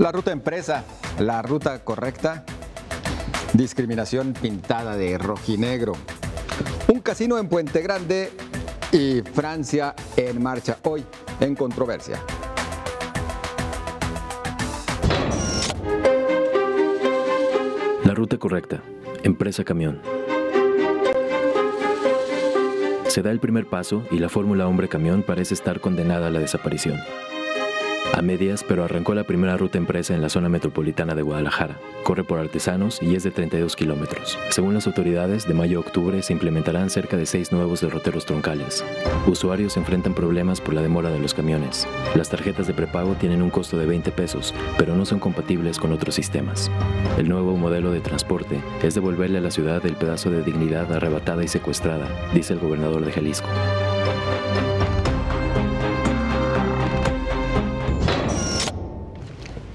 La ruta empresa, la ruta correcta, discriminación pintada de rojinegro. Un casino en Puente Grande y Francia en marcha hoy en controversia. La ruta correcta, empresa camión. Se da el primer paso y la fórmula hombre-camión parece estar condenada a la desaparición. A medias, pero arrancó la primera ruta empresa en la zona metropolitana de Guadalajara. Corre por Artesanos y es de 32 kilómetros. Según las autoridades, de mayo a octubre se implementarán cerca de 6 nuevos derroteros troncales. Usuarios enfrentan problemas por la demora de los camiones. Las tarjetas de prepago tienen un costo de 20 pesos, pero no son compatibles con otros sistemas. El nuevo modelo de transporte es devolverle a la ciudad el pedazo de dignidad arrebatada y secuestrada, dice el gobernador de Jalisco.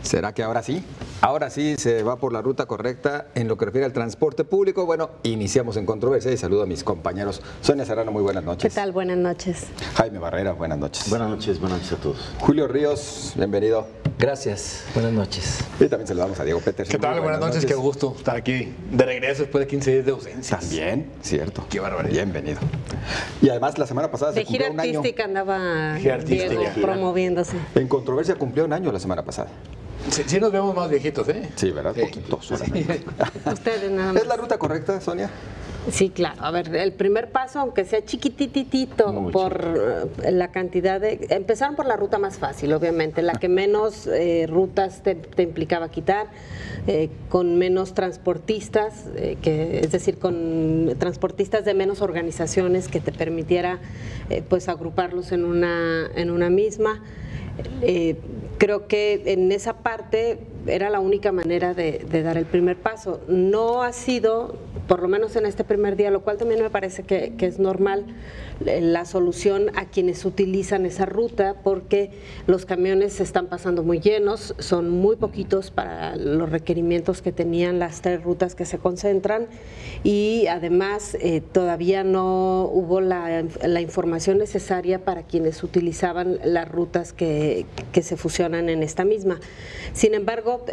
¿Será que ahora sí? Ahora sí se va por la ruta correcta en lo que refiere al transporte público. Bueno, iniciamos en controversia y saludo a mis compañeros. Sonia Serrano, muy buenas noches. ¿Qué tal? Buenas noches. Jaime Barrera, buenas noches. Buenas noches a todos. Julio Ríos, bienvenido. Gracias, buenas noches. Y también saludamos a Diego Petersen. ¿Qué tal? Buenas noches, qué gusto estar aquí de regreso después de 15 días de ausencia. También, cierto. Qué barbaridad. Bienvenido. Y además la semana pasada se cumplió un año. De gira artística andaba Diego promoviéndose. En controversia cumplió un año la semana pasada. Sí nos vemos más viejitos, ¿eh? Sí, ¿verdad? Sí. Poquitos. Sí. Ustedes nada más. ¿Es la ruta correcta, Sonia? Sí, claro. A ver, el primer paso, aunque sea chiquititito, por la cantidad de... Empezaron por la ruta más fácil, obviamente, la que menos rutas te implicaba quitar, con menos transportistas, es decir, con transportistas de menos organizaciones que te permitiera pues agruparlos en una misma. Creo que en esa parte era la única manera de dar el primer paso. No ha sido, por lo menos en este primer día, lo cual también me parece que es normal, la solución a quienes utilizan esa ruta, porque los camiones se están pasando muy llenos, son muy poquitos para los requerimientos que tenían las 3 rutas que se concentran, y además todavía no hubo la información necesaria para quienes utilizaban las rutas que se fusionan en esta misma. Sin embargo,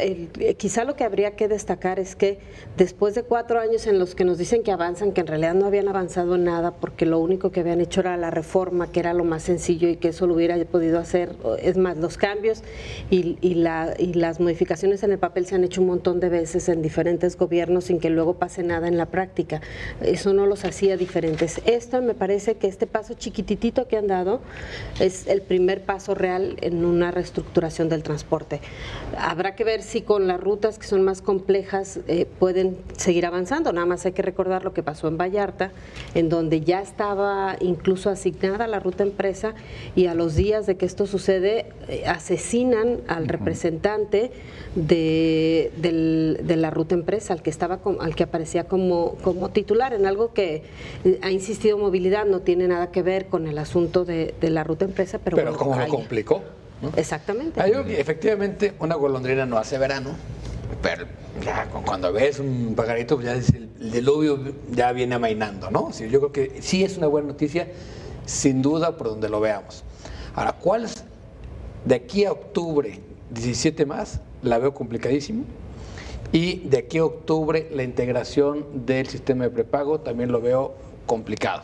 quizá lo que habría que destacar es que después de 4 años en los que nos dicen que avanzan, que en realidad no habían avanzado en nada, porque lo único que habían hecho era la reforma, que era lo más sencillo y que eso lo hubiera podido hacer, es más, los cambios y las modificaciones en el papel se han hecho un montón de veces en diferentes gobiernos sin que luego pase nada en la práctica. Eso no los hacía diferentes. Esto me parece que este paso chiquititito que han dado es el primer paso real en una reestructuración del transporte. Habrá que ver si con las rutas que son más complejas pueden seguir avanzando. Nada más hay que recordar lo que pasó en Vallarta, en donde ya estaba incluso asignada la ruta empresa, y a los días de que esto sucede asesinan al representante de la ruta empresa, al que aparecía como titular, en algo que ha insistido Movilidad, no tiene nada que ver con el asunto de la ruta empresa, pero bueno, como lo complicó, ¿no? Exactamente. Efectivamente, una golondrina no hace verano, pero ya cuando ves un pajarito, ya el diluvio ya viene amainando, ¿no? Sí, yo creo que sí es una buena noticia, sin duda, por donde lo veamos. Ahora, ¿cuál es? De aquí a octubre, 17 más, la veo complicadísimo. Y de aquí a octubre, la integración del sistema de prepago también lo veo complicado.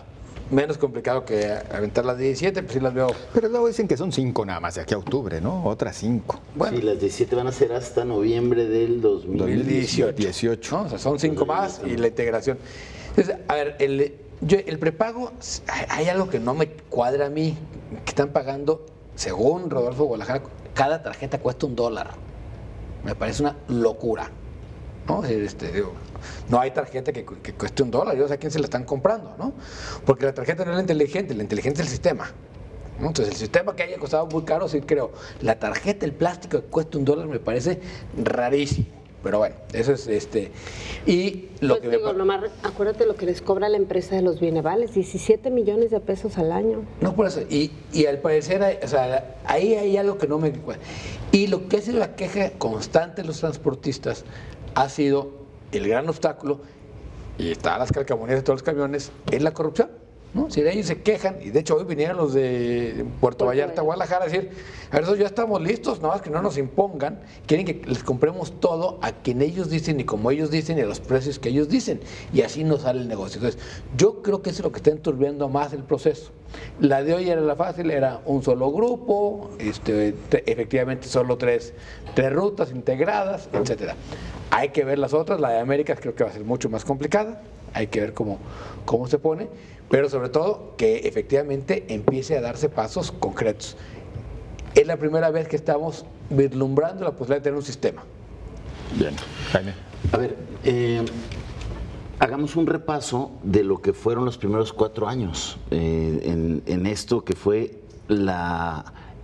Menos complicado que aventar las 17, pues sí las veo. Pero luego dicen que son 5 nada más de aquí a octubre, ¿no? Otras 5. Bueno, sí, las 17 van a ser hasta noviembre del 2018. ¿No? O sea, son 5 más y la integración. Entonces, a ver, el prepago, hay algo que no me cuadra a mí, que están pagando, según Rodolfo Guadalajara, cada tarjeta cuesta $1. Me parece una locura, ¿no? No hay tarjeta que cueste $1, yo no sé a quién se la están comprando, ¿no? Porque la tarjeta no es la inteligente es el sistema, ¿no? Entonces, el sistema que haya costado muy caro, sí creo. La tarjeta, el plástico que cuesta $1 me parece rarísimo. Pero bueno, eso es y lo pues que nomás acuérdate lo que les cobra la empresa de los bienavales, 17 millones de pesos al año. No, por eso, y al parecer, o sea, ahí hay algo que no me cuadra. Y lo que ha sido la queja constante de los transportistas ha sido el gran obstáculo, y está las calcamonías de todos los camiones, es la corrupción. ¿no? Si ellos se quejan, y de hecho hoy vinieron los de Puerto Vallarta, Guadalajara, a decir, a ver, nosotros ya estamos listos, nada más que no nos impongan, quieren que les compremos todo a quien ellos dicen y como ellos dicen y a los precios que ellos dicen, y así no sale el negocio. Entonces, yo creo que eso es lo que está enturbiando más el proceso. La de hoy era la fácil, era un solo grupo, efectivamente solo tres rutas integradas, etcétera. Hay que ver las otras, la de América creo que va a ser mucho más complicada, hay que ver cómo se pone, pero sobre todo que efectivamente empiece a darse pasos concretos. Es la primera vez que estamos vislumbrando la posibilidad de tener un sistema. Bien, Jaime. A ver, hagamos un repaso de lo que fueron los primeros 4 años en esto que fue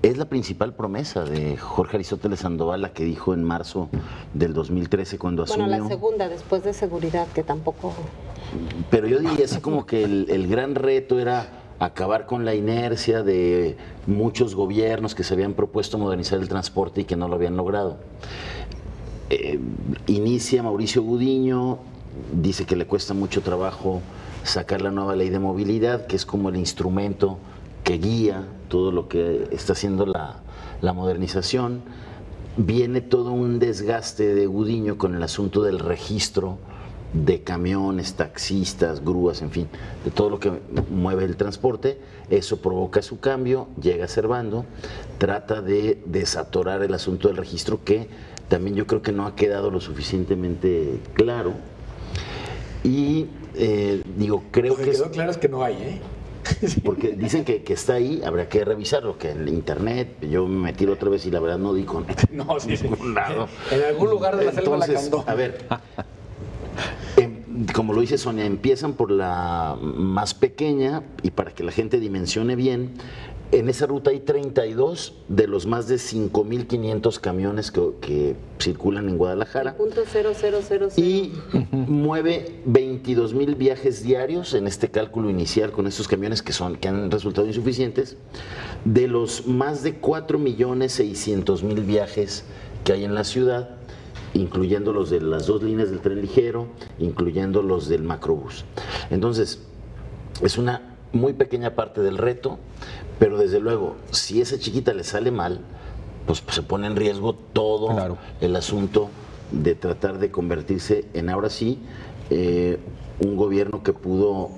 es la principal promesa de Jorge Aristóteles Sandoval, la que dijo en marzo del 2013 cuando asumió. Bueno, la segunda, después de seguridad, que tampoco... Pero yo diría así como que el gran reto era acabar con la inercia de muchos gobiernos que se habían propuesto modernizar el transporte y que no lo habían logrado. Inicia Mauricio Gudiño, dice que le cuesta mucho trabajo sacar la nueva ley de movilidad, que es como el instrumento que guía todo lo que está haciendo la modernización. Viene todo un desgaste de Gudiño con el asunto del registro de camiones, taxistas, grúas, en fin, de todo lo que mueve el transporte. Eso provoca su cambio, llega Servando, trata de desatorar el asunto del registro, que también yo creo que no ha quedado lo suficientemente claro. Y creo que... Lo que quedó claro es que no hay, ¿eh? Porque dicen que está ahí, habrá que revisarlo, que en internet, yo me metí otra vez y la verdad no di con no, sí, ningún lado. En algún lugar de la selva la Entonces, cantó. a ver, como lo dice Sonia, empiezan por la más pequeña y para que la gente dimensione bien, en esa ruta hay 32 de los más de 5.500 camiones que circulan en Guadalajara. .0000. Y mueve 22.000 viajes diarios en este cálculo inicial con estos camiones que han resultado insuficientes, de los más de 4.600.000 viajes que hay en la ciudad, incluyendo los de las 2 líneas del tren ligero, incluyendo los del macrobús. Entonces, es una muy pequeña parte del reto, pero desde luego, si esa chiquita le sale mal, pues se pone en riesgo todo el asunto de tratar de convertirse en, ahora sí, un gobierno que pudo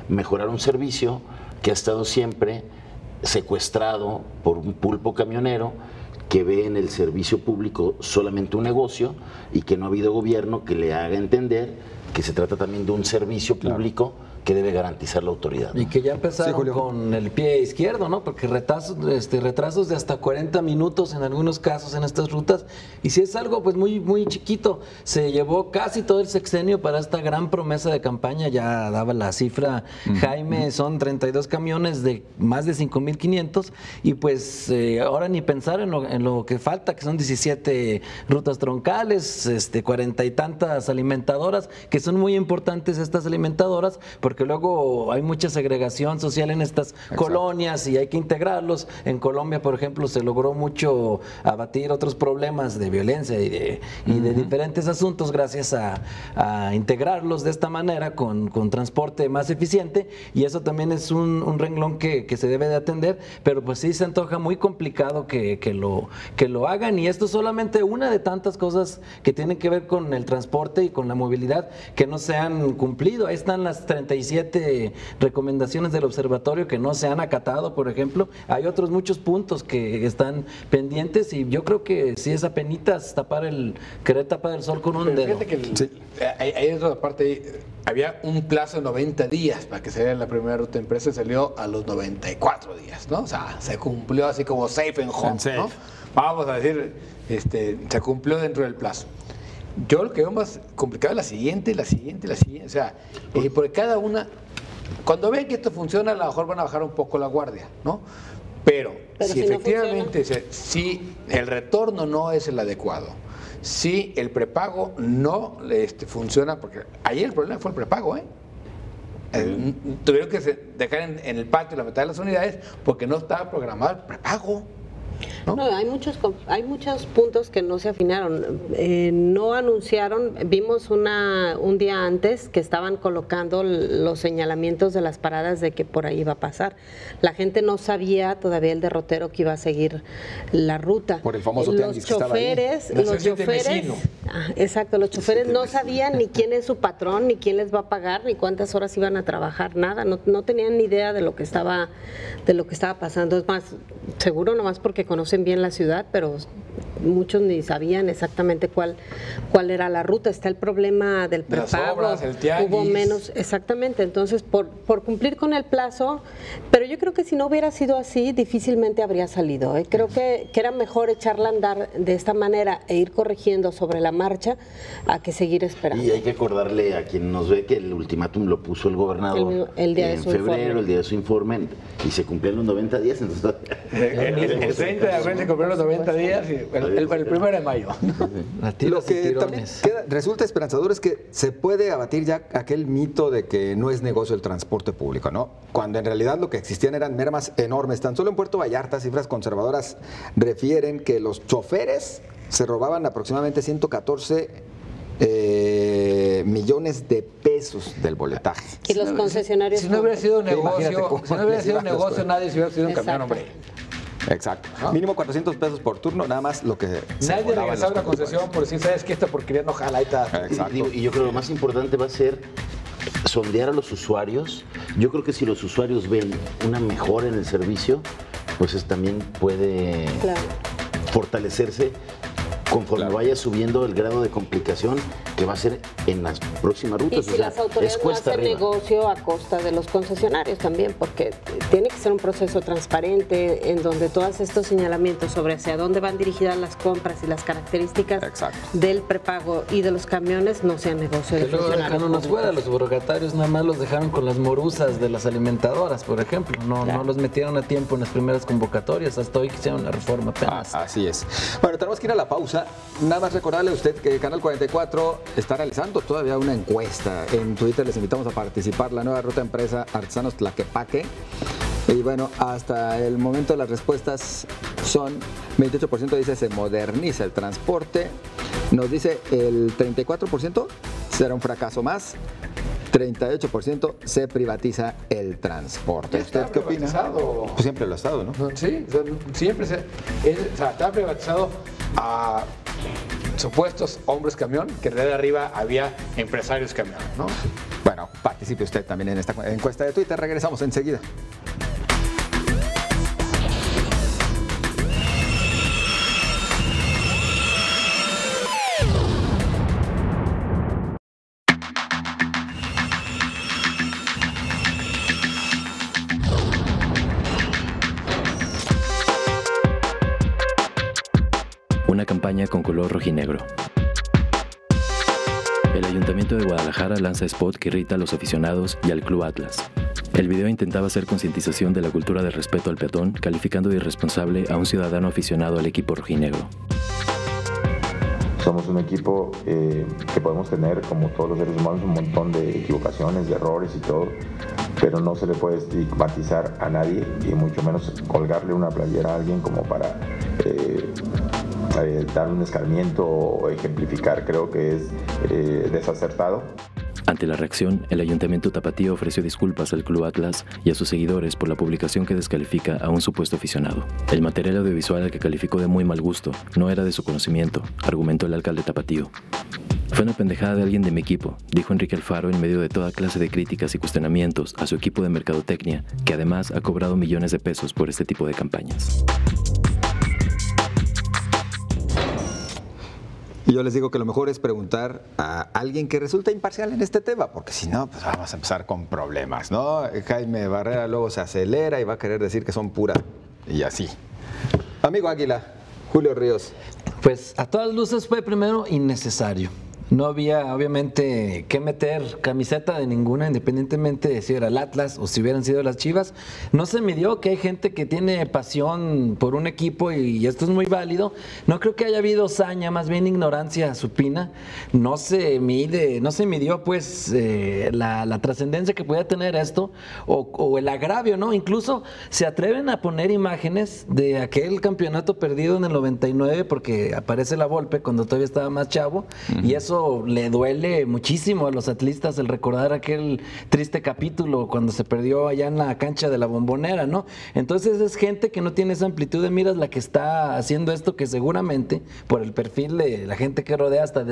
mejorar un servicio que ha estado siempre secuestrado por un pulpo camionero que ve en el servicio público solamente un negocio y que no ha habido gobierno que le haga entender que se trata también de un servicio público que debe garantizar la autoridad, ¿no? Y que ya empezaron con el pie izquierdo, ¿no? Porque retrasos de hasta 40 minutos en algunos casos en estas rutas, y si es algo pues muy, muy chiquito, se llevó casi todo el sexenio para esta gran promesa de campaña, ya daba la cifra Jaime, son 32 camiones de más de 5.500, y pues ahora ni pensar en lo que falta, que son 17 rutas troncales, 40 y tantas alimentadoras, que son muy importantes estas alimentadoras, porque luego hay mucha segregación social en estas colonias y hay que integrarlos. En Colombia, por ejemplo, se logró mucho abatir otros problemas de violencia y de diferentes asuntos gracias a integrarlos de esta manera con transporte más eficiente, y eso también es un renglón que se debe de atender, pero pues sí se antoja muy complicado que lo hagan, y esto es solamente una de tantas cosas que tienen que ver con el transporte y con la movilidad que no se han cumplido. Ahí están las 37 recomendaciones del observatorio que no se han acatado, por ejemplo. Hay otros muchos puntos que están pendientes, y yo creo que sí es apenitas querer tapar el sol con un dedo. Fíjate que hay otra parte, había un plazo de 90 días para que se vea la primera ruta empresa, y salió a los 94 días, ¿no? O sea, se cumplió así como safe and home, ¿no? Vamos a decir, se cumplió dentro del plazo. Yo lo que veo más complicado es la siguiente. O sea, porque cada una, cuando ven que esto funciona, a lo mejor van a bajar un poco la guardia, ¿no? Pero si efectivamente, si el retorno no es el adecuado, si el prepago no funciona, porque ayer el problema fue el prepago, tuvieron que dejar en el patio la mitad de las unidades porque no estaba programado el prepago. ¿no? No, hay muchos puntos que no se afinaron. No anunciaron, vimos un día antes que estaban colocando los señalamientos de las paradas de que por ahí iba a pasar. La gente no sabía todavía el derrotero que iba a seguir la ruta. Por el famoso tianguis que estaba ahí. Exacto, los choferes no sabían ni quién es su patrón, ni quién les va a pagar, ni cuántas horas iban a trabajar, nada, no tenían ni idea de lo que estaba pasando. Es más, seguro nomás porque conocen bien la ciudad, pero muchos ni sabían exactamente cuál era la ruta. Está el problema del prepago, obras, el tianguis. Hubo menos, exactamente. Entonces, por cumplir con el plazo, pero yo creo que si no hubiera sido así, difícilmente habría salido. Creo que era mejor echarla a andar de esta manera e ir corrigiendo sobre la marcha a que seguir esperando. Y hay que acordarle a quien nos ve que el ultimátum lo puso el gobernador el día de en su febrero, informe. el día de su informe, y se cumplieron los 90 días. Entonces, El 30 de abril se cumplieron los 90 días y el 1 de mayo. Lo que también resulta esperanzador es que se puede abatir ya aquel mito de que no es negocio el transporte público, ¿no? Cuando en realidad lo que existían eran mermas enormes. Tan solo en Puerto Vallarta, cifras conservadoras refieren que los choferes se robaban aproximadamente 114 millones de pesos del boletaje. Y los concesionarios. Si no hubiera sido un Sí, imagínate negocio, cómo si no hubiera les sido iban los negocio, nadie se hubiera sido un camión, Exacto. hombre. Exacto. ¿No? Mínimo 400 pesos por turno, nada más lo que se Nadie cobraban regresaba a los una concesión por decir, ¿sabes qué? Esta porquería no jala, ahí está. Exacto. y yo creo que lo más importante va a ser sondear a los usuarios. Yo creo que si los usuarios ven una mejora en el servicio, pues también puede Claro. fortalecerse conforme vaya subiendo el grado de complicación que va a ser en las próximas Y rutas. si las autoridades no hacen negocio a costa de los concesionarios también, porque tiene que ser un proceso transparente en donde todos estos señalamientos sobre hacia dónde van dirigidas las compras y las características Exacto. del prepago y de los camiones no sean negocio de Que luego funcionarios dejaron unos públicos. fuera, los subrogатarios nada más los dejaron con las morusas de las alimentadoras, por ejemplo. No los metieron a tiempo en las primeras convocatorias, hasta hoy que hicieron la reforma apenas. Así es. Bueno, tenemos que ir a la pausa. Nada más recordarle a usted que Canal 44 está realizando todavía una encuesta. En Twitter les invitamos a participar. La nueva ruta empresa Artesanos Tlaquepaque. Y bueno, hasta el momento las respuestas son 28% dice se moderniza el transporte. Nos dice el 34% será un fracaso más. 38% se privatiza el transporte. ¿Usted qué opina? Privatizado. Pues siempre lo ha estado, ¿no? Sí, siempre está privatizado a supuestos hombres camión, que de arriba había empresarios camión, ¿no? Bueno, participe usted también en esta encuesta de Twitter. Regresamos enseguida. Una campaña con color rojinegro. El Ayuntamiento de Guadalajara lanza spot que irrita a los aficionados y al Club Atlas. El video intentaba hacer concientización de la cultura del respeto al peatón, calificando de irresponsable a un ciudadano aficionado al equipo rojinegro. Somos un equipo que podemos tener, como todos los seres humanos, un montón de equivocaciones, de errores y todo, pero no se le puede estigmatizar a nadie y mucho menos colgarle una playera a alguien como para dar un escarmiento o ejemplificar. Creo que es desacertado. Ante la reacción, el Ayuntamiento Tapatío ofreció disculpas al Club Atlas y a sus seguidores por la publicación que descalifica a un supuesto aficionado. El material audiovisual al que calificó de muy mal gusto no era de su conocimiento, argumentó el alcalde Tapatío. Fue una pendejada de alguien de mi equipo, dijo Enrique Alfaro en medio de toda clase de críticas y cuestionamientos a su equipo de mercadotecnia, que además ha cobrado millones de pesos por este tipo de campañas. Y yo les digo que lo mejor es preguntar a alguien que resulta imparcial en este tema, porque si no, pues vamos a empezar con problemas, ¿no? Jaime Barrera luego se acelera y va a querer decir que son puras y así. Amigo Águila, Julio Ríos. Pues a todas luces fue primero innecesario. no había obviamente que meter camiseta de ninguna, independientemente de si era el Atlas o si hubieran sido las Chivas. No se midió que hay gente que tiene pasión por un equipo y esto es muy válido. No creo que haya habido saña, más bien ignorancia supina. No se midió pues la trascendencia que podía tener esto o el agravio, ¿no? Incluso se atreven a poner imágenes de aquel campeonato perdido en el 99 porque aparece la Volpe cuando todavía estaba más chavo y eso le duele muchísimo a los atlistas el recordar aquel triste capítulo cuando se perdió allá en la cancha de la Bombonera, ¿no? Entonces es gente que no tiene esa amplitud de miras la que está haciendo esto, que seguramente por el perfil de la gente que rodea hasta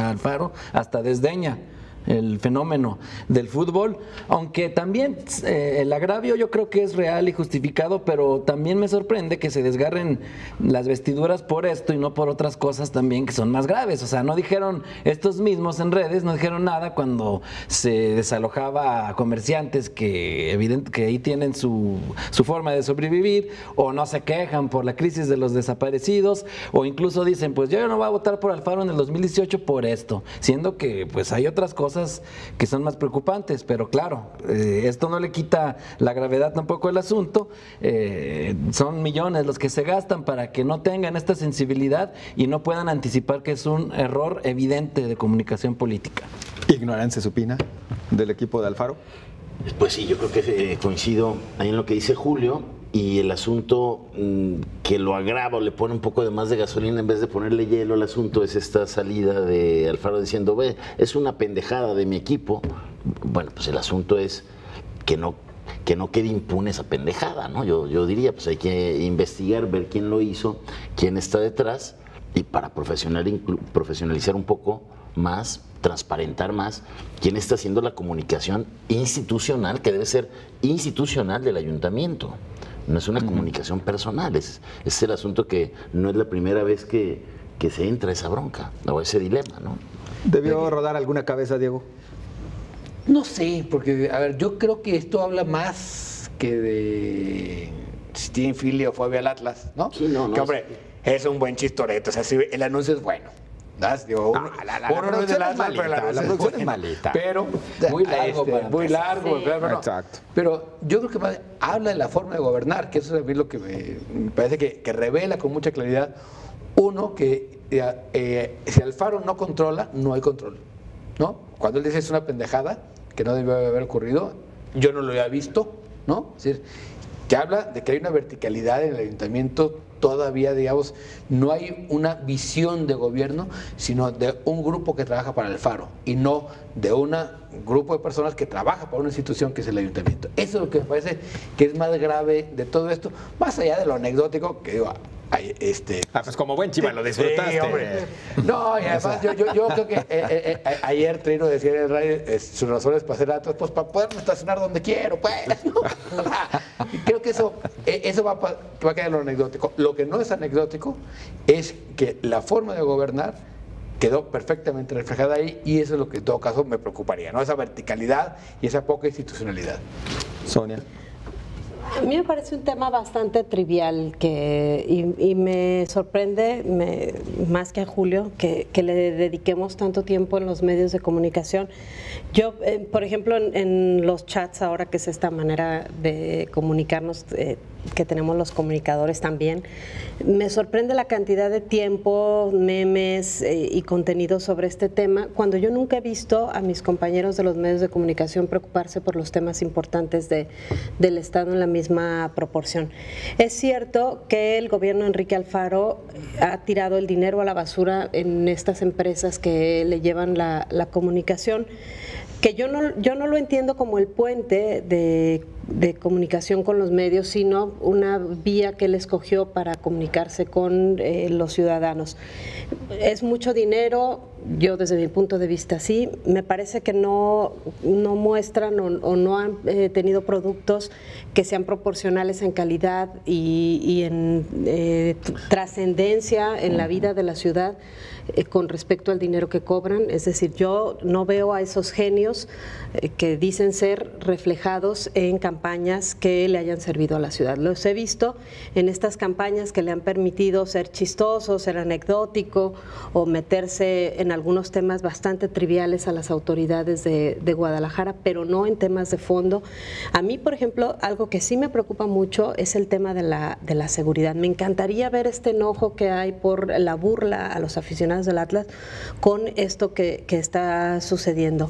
Alfaro, hasta desdeña el fenómeno del fútbol, aunque también el agravio yo creo que es real y justificado, pero también me sorprende que se desgarren las vestiduras por esto y no por otras cosas también que son más graves. O sea, no dijeron estos mismos en redes, no dijeron nada cuando se desalojaba a comerciantes que ahí tienen su forma de sobrevivir, o no se quejan por la crisis de los desaparecidos, o incluso dicen, pues yo no voy a votar por Alfaro en el 2018 por esto, siendo que pues hay otras cosas que son más preocupantes, pero claro, esto no le quita la gravedad tampoco del asunto. Son millones los que se gastan para que no tengan esta sensibilidad y no puedan anticipar que es un error evidente de comunicación política. ¿Ignorancia supina del equipo de Alfaro? Pues sí, yo creo que coincido ahí en lo que dice Julio, y el asunto que lo agrava o le pone un poco de más de gasolina en vez de ponerle hielo al asunto es esta salida de Alfaro diciendo, ve, es una pendejada de mi equipo. Bueno, pues el asunto es que no quede impune esa pendejada, ¿no? Yo diría, pues hay que investigar, ver quién lo hizo, quién está detrás, y para profesionalizar un poco más, transparentar más quién está haciendo la comunicación institucional, que debe ser institucional del ayuntamiento. No es una comunicación personal, es el asunto que no es la primera vez que se entra a esa bronca o ese dilema, ¿no? ¿Debió rodar alguna cabeza, Diego? No sé, porque, a ver, yo creo que esto habla más que de si tiene filia o fobia al Atlas, ¿no? Sí, no. Que, hombre, es un buen chistoreto, o sea, si el anuncio es bueno. Digo, la producción es malita, la producción es malita. Pero muy largo, muy largo, sí. claro, Exacto. Pero yo creo que más habla de la forma de gobernar, que eso es a mí lo que me parece que revela con mucha claridad. Uno, que si Alfaro no controla, no hay control, ¿no? Cuando él dice es una pendejada, que no debió haber ocurrido, yo no lo había visto, ¿no? Es decir, que habla de que hay una verticalidad en el ayuntamiento. Todavía, digamos, no hay una visión de gobierno, sino de un grupo que trabaja para Alfaro y no de un grupo de personas que trabaja para una institución que es el ayuntamiento. Eso es lo que me parece que es más grave de todo esto, más allá de lo anecdótico, que digo, pues como buen Chiva lo disfrutaste. Sí, hombre. No, y además yo creo que ayer Trino decía en el radio sus razones para hacer Atlas, pues para poderme estacionar donde quiero, pues. ¿No? Y creo que eso va a quedar en lo anecdótico. Lo que no es anecdótico es que la forma de gobernar quedó perfectamente reflejada ahí, y eso es lo que en todo caso me preocuparía, ¿no? Esa verticalidad y esa poca institucionalidad. Sonia. A mí me parece un tema bastante trivial y me sorprende, más que a Julio, que le dediquemos tanto tiempo en los medios de comunicación. Yo, por ejemplo, en los chats ahora, que es esta manera de comunicarnos que tenemos los comunicadores también, me sorprende la cantidad de tiempo, memes y contenido sobre este tema, cuando yo nunca he visto a mis compañeros de los medios de comunicación preocuparse por los temas importantes del Estado en la misma proporción. Es cierto que el gobierno de Enrique Alfaro ha tirado el dinero a la basura en estas empresas que le llevan la comunicación, que yo no lo entiendo como el puente de comunicación con los medios, sino una vía que él escogió para comunicarse con los ciudadanos. Es mucho dinero, yo desde mi punto de vista sí, me parece que no muestran o no han tenido productos que sean proporcionales en calidad y en trascendencia en la vida de la ciudad con respecto al dinero que cobran. Es decir, yo no veo a esos genios que dicen ser reflejados en campañas que le hayan servido a la ciudad. Los he visto en estas campañas que le han permitido ser chistoso, ser anecdótico o meterse en en algunos temas bastante triviales a las autoridades de Guadalajara, pero no en temas de fondo. A mí, por ejemplo, algo que sí me preocupa mucho es el tema de la seguridad. Me encantaría ver este enojo que hay por la burla a los aficionados del Atlas con esto que está sucediendo.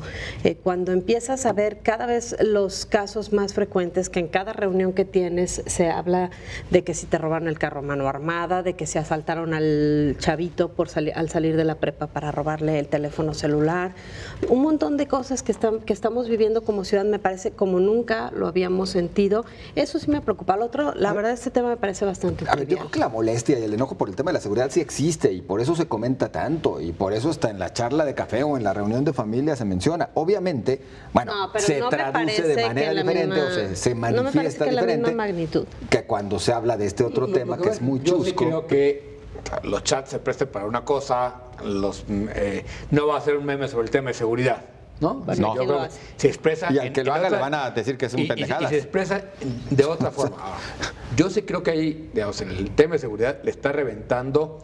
Cuando empiezas a ver cada vez los casos más frecuentes, que en cada reunión que tienes se habla de que si te robaron el carro a mano armada, de que se asaltaron al chavito al salir de la prepa para robarle el teléfono celular, un montón de cosas que estamos viviendo como ciudad, me parece como nunca lo habíamos sentido. Eso sí me preocupa. Lo otro, la verdad, este tema me parece bastante trivial. Yo creo que la molestia y el enojo por el tema de la seguridad sí existe y por eso se comenta tanto y por eso hasta en la charla de café o en la reunión de familia se menciona. Obviamente, bueno, se traduce de manera diferente o se manifiesta diferente que cuando se habla de este otro tema que es muy chusco. Yo sí creo que los chats se presten para una cosa, no va a ser un meme sobre el tema de seguridad, ¿no? No. Yo creo que se expresa y al que lo haga le van a decir que es un pendejada. Y se expresa de otra forma. Ahora, yo sí creo que ahí, digamos, en el tema de seguridad le está reventando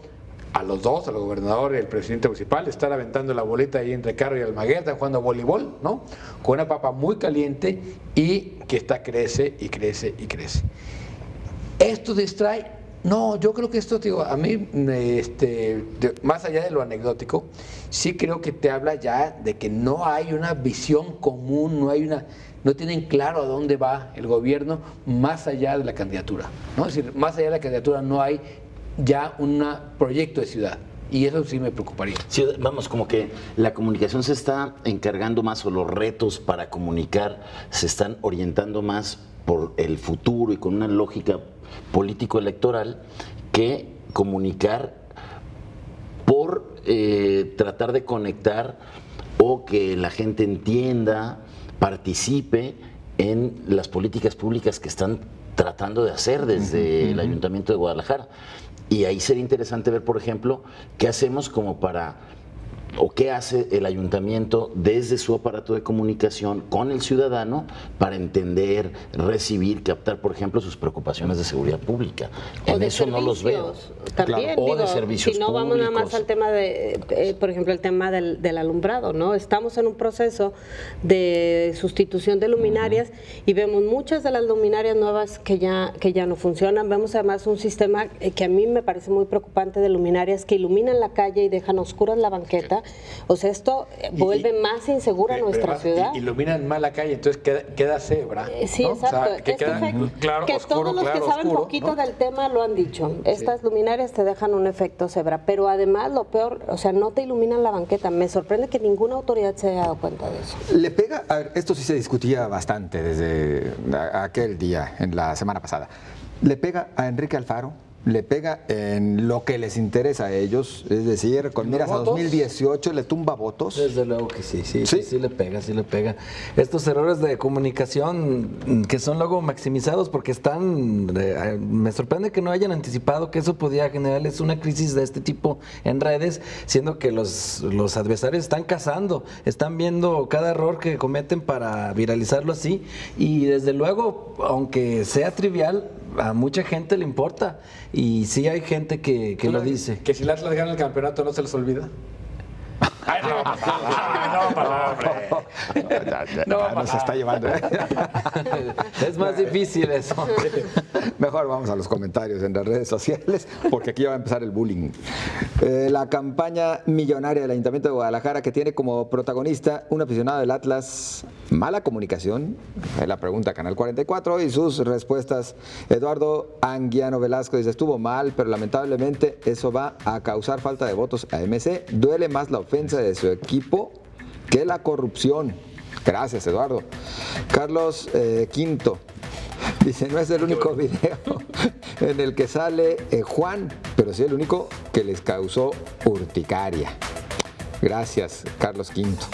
a los dos, al gobernador y al presidente municipal, le están aventando la bolita ahí entre Carro y Almaguer, están jugando voleibol, ¿no? Con una papa muy caliente y que crece y crece y crece. ¿Esto distrae? No, yo creo que esto, digo, a mí, más allá de lo anecdótico, sí creo que te habla ya de que no hay una visión común, no tienen claro a dónde va el gobierno más allá de la candidatura, ¿no? Es decir, más allá de la candidatura no hay ya un proyecto de ciudad. Y eso sí me preocuparía. Sí, vamos, como que la comunicación se está encargando más, o los retos para comunicar se están orientando más por el futuro y con una lógica político-electoral que comunicar por tratar de conectar o que la gente entienda, participe en las políticas públicas que están tratando de hacer desde el Ayuntamiento de Guadalajara. Y ahí sería interesante ver, por ejemplo, qué hacemos como para, o qué hace el ayuntamiento desde su aparato de comunicación con el ciudadano para entender, recibir, captar, por ejemplo, sus preocupaciones de seguridad pública. En eso no los veo. También, claro. O de servicios si no públicos. Vamos nada más al tema de, por ejemplo, el tema del alumbrado, ¿no? Estamos en un proceso de sustitución de luminarias y vemos muchas de las luminarias nuevas que ya no funcionan. Vemos además un sistema que a mí me parece muy preocupante de luminarias que iluminan la calle y dejan oscuras la banqueta. O sea, esto vuelve más insegura nuestra ciudad. Iluminan mal la calle, entonces queda cebra. Sí, ¿no? Exacto. O sea, que queda claro, que oscuro, todos los claro, que saben oscuro, poquito ¿no? del tema lo han dicho. Estas luminarias te dejan un efecto cebra, pero además lo peor, o sea, no te iluminan la banqueta. Me sorprende que ninguna autoridad se haya dado cuenta de eso. Le pega, a ver, esto sí se discutía bastante desde aquel día, en la semana pasada. Le pega a Enrique Alfaro, le pega en lo que les interesa a ellos, es decir, con miras a 2018 le tumba votos. Desde luego que sí le pega. Estos errores de comunicación que son luego maximizados porque están, me sorprende que no hayan anticipado que eso podía generarles una crisis de este tipo en redes, siendo que los adversarios están cazando, están viendo cada error que cometen para viralizarlo así, y desde luego, aunque sea trivial, a mucha gente le importa y sí hay gente que lo dice. Que si el Atlas gana el campeonato no se les olvida. Ay, no va a pasar, hombre. No se está llevando. Es más difícil eso. Mejor vamos a los comentarios en las redes sociales, porque aquí ya va a empezar el bullying. La campaña millonaria del Ayuntamiento de Guadalajara, que tiene como protagonista un aficionado del Atlas, mala comunicación, es la pregunta Canal 44, y sus respuestas. Eduardo Anguiano Velasco dice, estuvo mal, pero lamentablemente eso va a causar falta de votos a MC. Duele más la ofensa de su equipo que la corrupción. Gracias, Eduardo. Carlos Quinto dice, no es el único video en el que sale Juan, pero sí el único que les causó urticaria. Gracias, Carlos Quinto.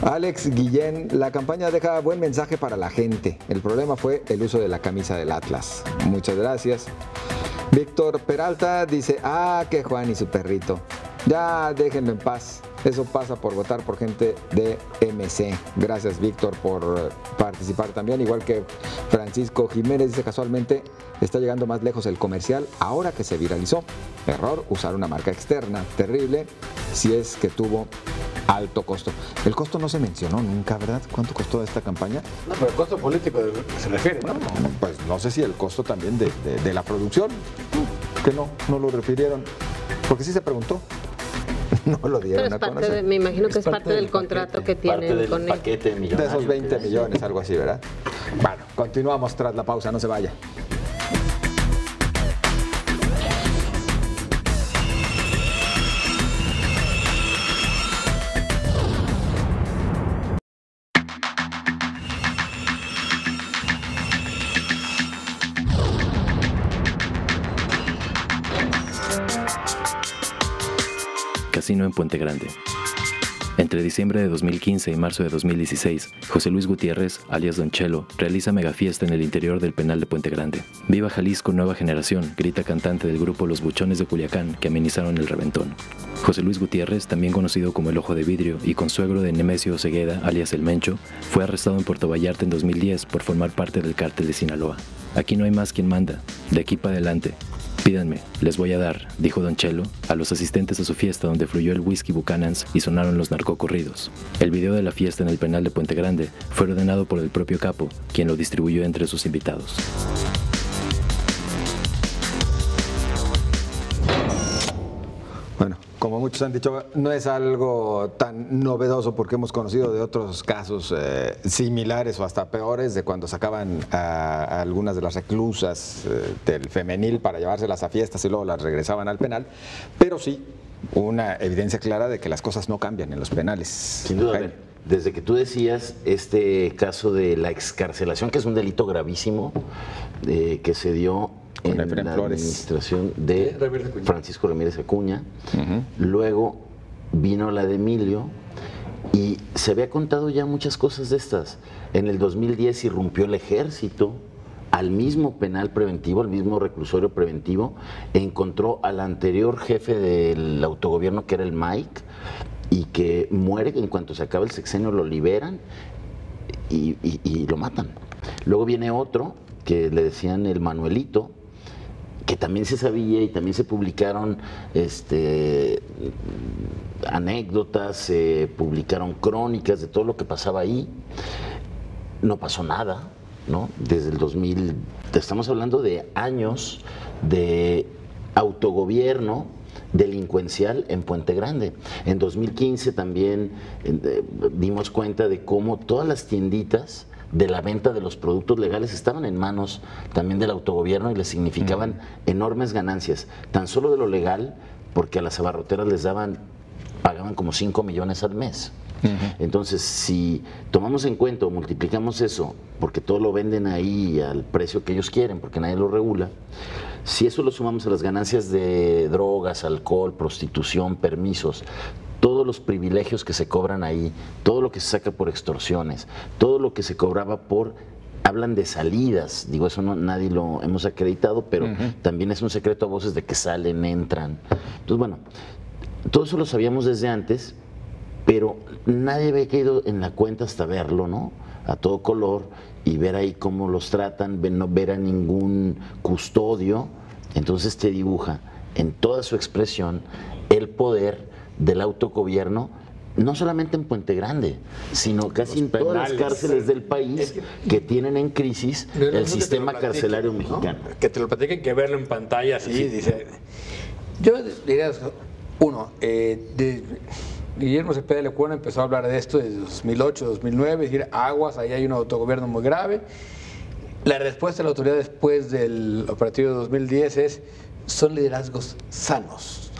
Alex Guillén, la campaña deja buen mensaje para la gente. El problema fue el uso de la camisa del Atlas. Muchas gracias. Víctor Peralta dice, que Juan y su perrito. Ya déjenlo en paz. Eso pasa por votar por gente de MC. Gracias, Víctor, por participar también. Igual que Francisco Jiménez dice, casualmente está llegando más lejos el comercial ahora que se viralizó. Error, usar una marca externa. Terrible si es que tuvo alto costo. El costo no se mencionó nunca, ¿verdad? ¿Cuánto costó esta campaña? No, pero el costo político se refiere, ¿no? Pues no sé si el costo también de la producción, que no lo refirieron, porque sí se preguntó. No lo dieron Pero a conocer. me imagino que es parte del contrato que tienen con él. Paquete De esos 20 millones, algo así, ¿verdad? Bueno, continuamos tras la pausa, no se vaya. Casino en Puente Grande. Entre diciembre de 2015 y marzo de 2016, José Luis Gutiérrez, alias Don Chelo, realiza megafiesta en el interior del penal de Puente Grande. Viva Jalisco Nueva Generación, grita cantante del grupo Los Buchones de Culiacán, que amenizaron el reventón. José Luis Gutiérrez, también conocido como el Ojo de Vidrio y consuegro de Nemesio Cegueda, alias El Mencho, fue arrestado en Puerto Vallarta en 2010 por formar parte del cártel de Sinaloa. Aquí no hay más quien manda, de aquí para adelante. Pídanme, les voy a dar, dijo Don Chelo, a los asistentes a su fiesta donde fluyó el whisky Buchanan's y sonaron los narcocorridos. El video de la fiesta en el penal de Puente Grande fue ordenado por el propio capo, quien lo distribuyó entre sus invitados. Bueno, como muchos han dicho, no es algo tan novedoso porque hemos conocido de otros casos similares o hasta peores de cuando sacaban a algunas de las reclusas del femenil para llevárselas a fiestas y luego las regresaban al penal, pero sí una evidencia clara de que las cosas no cambian en los penales. Sin duda, desde que tú decías este caso de la excarcelación, que es un delito gravísimo que se dio en la administración de Francisco Ramírez Acuña. Luego vino la de Emilio y se había contado ya muchas cosas de estas. En el 2010 irrumpió el ejército al mismo penal preventivo, al mismo reclusorio preventivo, encontró al anterior jefe del autogobierno, que era el Mike, y que muere en cuanto se acaba el sexenio, lo liberan y lo matan. Luego viene otro que le decían el Manuelito, que también se sabía y también se publicaron anécdotas, se publicaron crónicas de todo lo que pasaba ahí. No pasó nada, ¿no? Desde el 2000, estamos hablando de años de autogobierno delincuencial en Puente Grande. En 2015 también dimos cuenta de cómo todas las tienditas de la venta de los productos legales estaban en manos también del autogobierno y les significaban enormes ganancias, tan solo de lo legal, porque a las abarroteras les pagaban como 5 millones al mes. Entonces, si tomamos en cuenta o multiplicamos eso, porque todo lo venden ahí al precio que ellos quieren, porque nadie lo regula, si eso lo sumamos a las ganancias de drogas, alcohol, prostitución, permisos, todos los privilegios que se cobran ahí, todo lo que se saca por extorsiones, todo lo que se cobraba por, hablan de salidas, digo, eso no, nadie lo hemos acreditado, pero también es un secreto a voces de que salen, entran. Entonces, bueno, todo eso lo sabíamos desde antes, pero nadie había caído en la cuenta hasta verlo, ¿no? A todo color, y ver ahí cómo los tratan, no ver a ningún custodio. Entonces te dibuja en toda su expresión el poder del autogobierno, no solamente en Puente Grande, sino casi en todas las cárceles del país que tienen en crisis el sistema carcelario mexicano. ¿No? Que te lo platiquen, que verlo en pantalla así, dice. Yo diría, uno, Guillermo Cepeda Lecuona empezó a hablar de esto desde 2008, 2009, decir, aguas, ahí hay un autogobierno muy grave. La respuesta de la autoridad después del operativo de 2010 son liderazgos sanos.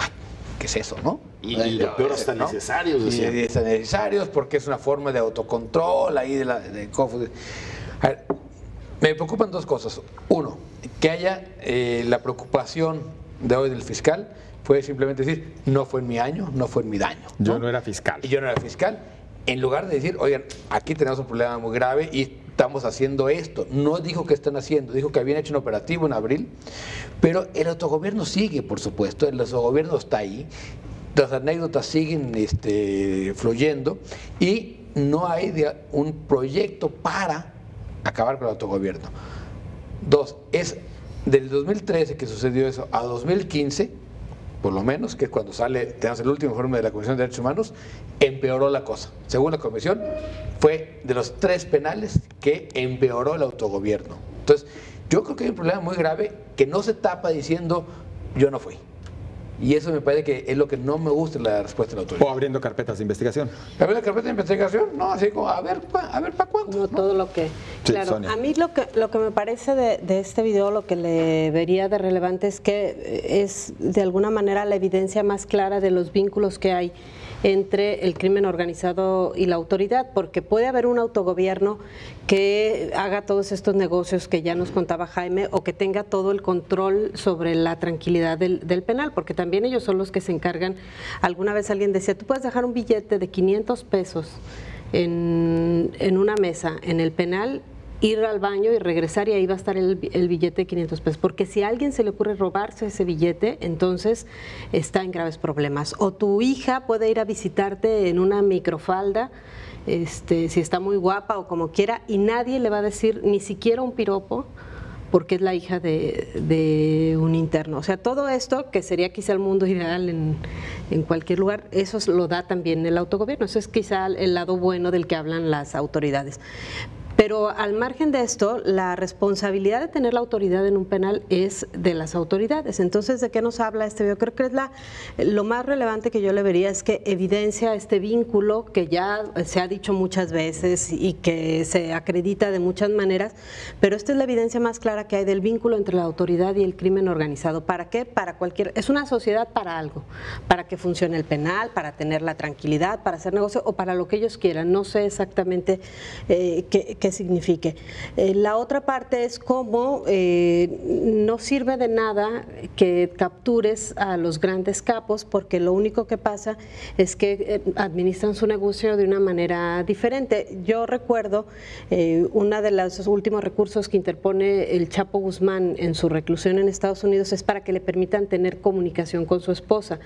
¿Qué es eso, no? Y lo peor, hasta necesarios. Y hasta necesarios, porque es una forma de autocontrol ahí de A ver, me preocupan dos cosas. Uno, que haya la preocupación de hoy del fiscal fue simplemente decir, no fue en mi año, no fue en mi daño. Yo no era fiscal. Y yo no era fiscal. En lugar de decir, oigan, aquí tenemos un problema muy grave y estamos haciendo esto. No dijo que están haciendo, dijo que habían hecho un operativo en abril, pero el autogobierno sigue, por supuesto, el autogobierno está ahí. las anécdotas siguen fluyendo y no hay un proyecto para acabar con el autogobierno. 2, es del 2013 que sucedió eso a 2015, por lo menos, que es cuando tenemos el último informe de la Comisión de Derechos Humanos, empeoró la cosa. Según la Comisión, fue de los 3 penales que empeoró el autogobierno. Entonces, yo creo que hay un problema muy grave que no se tapa diciendo yo no fui. Y eso me parece que es lo que no me gusta en la respuesta de la autoridad. O abriendo carpetas de investigación. ¿Abriendo carpetas de investigación? No, así como, a ver, ¿para cuánto? Como todo lo que... Sí, claro, Sonia. a mí lo que me parece de este video, lo que le vería de relevante es que es de alguna manera la evidencia más clara de los vínculos que hay entre el crimen organizado y la autoridad, porque puede haber un autogobierno que haga todos estos negocios que ya nos contaba Jaime, o que tenga todo el control sobre la tranquilidad del penal, porque también ellos son los que se encargan. Alguna vez alguien decía, tú puedes dejar un billete de 500 pesos en una mesa en el penal, ir al baño y regresar y ahí va a estar el billete de 500 pesos, porque si a alguien se le ocurre robarse ese billete, entonces está en graves problemas. O tu hija puede ir a visitarte en una microfalda, si está muy guapa o como quiera, y nadie le va a decir ni siquiera un piropo, porque es la hija de un interno. O sea, todo esto, que sería quizá el mundo ideal en cualquier lugar, eso lo da también el autogobierno. Eso es quizá el lado bueno del que hablan las autoridades. Pero al margen de esto, la responsabilidad de tener la autoridad en un penal es de las autoridades. Entonces, ¿de qué nos habla este video? Creo que es lo más relevante que yo le vería es que evidencia este vínculo que ya se ha dicho muchas veces y que se acredita de muchas maneras, pero esta es la evidencia más clara que hay del vínculo entre la autoridad y el crimen organizado. ¿Para qué? Es una sociedad para algo, para que funcione el penal, para tener la tranquilidad, para hacer negocio o para lo que ellos quieran. No sé exactamente qué signifique. La otra parte es cómo no sirve de nada que captures a los grandes capos, porque lo único que pasa es que administran su negocio de una manera diferente. Yo recuerdo uno de los últimos recursos que interpone el Chapo Guzmán en su reclusión en Estados Unidos es para que le permitan tener comunicación con su esposa,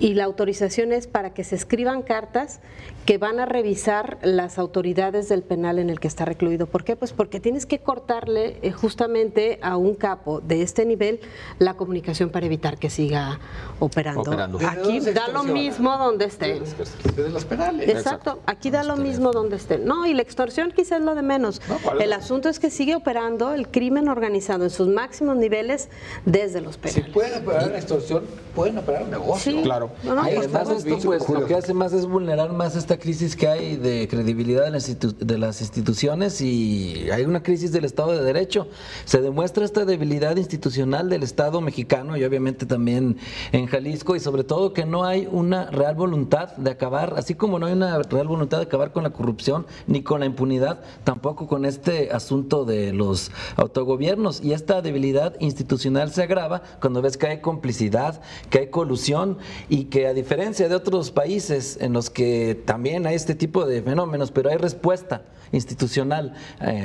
y la autorización es para que se escriban cartas que van a revisar las autoridades del penal en el que está recluido. ¿Por qué? Pues porque tienes que cortarle justamente a un capo de este nivel la comunicación para evitar que siga operando. Aquí da lo mismo donde esté. Desde los penales. Exacto, aquí da lo mismo donde esté. No, y la extorsión quizás es lo de menos. El asunto es que sigue operando el crimen organizado en sus máximos niveles desde los penales. Si pueden operar la extorsión, pueden operar un negocio. Sí. Claro. Además, esto pues lo que hace más es vulnerar más esta crisis que hay de credibilidad de las instituciones, y hay una crisis del Estado de Derecho. Se demuestra esta debilidad institucional del Estado mexicano y obviamente también en Jalisco, y sobre todo que no hay una real voluntad de acabar, así como no hay una real voluntad de acabar con la corrupción ni con la impunidad, tampoco con este asunto de los autogobiernos. Y esta debilidad institucional se agrava cuando ves que hay complicidad, que hay colusión, y que a diferencia de otros países en los que también hay este tipo de fenómenos, pero hay respuesta institucional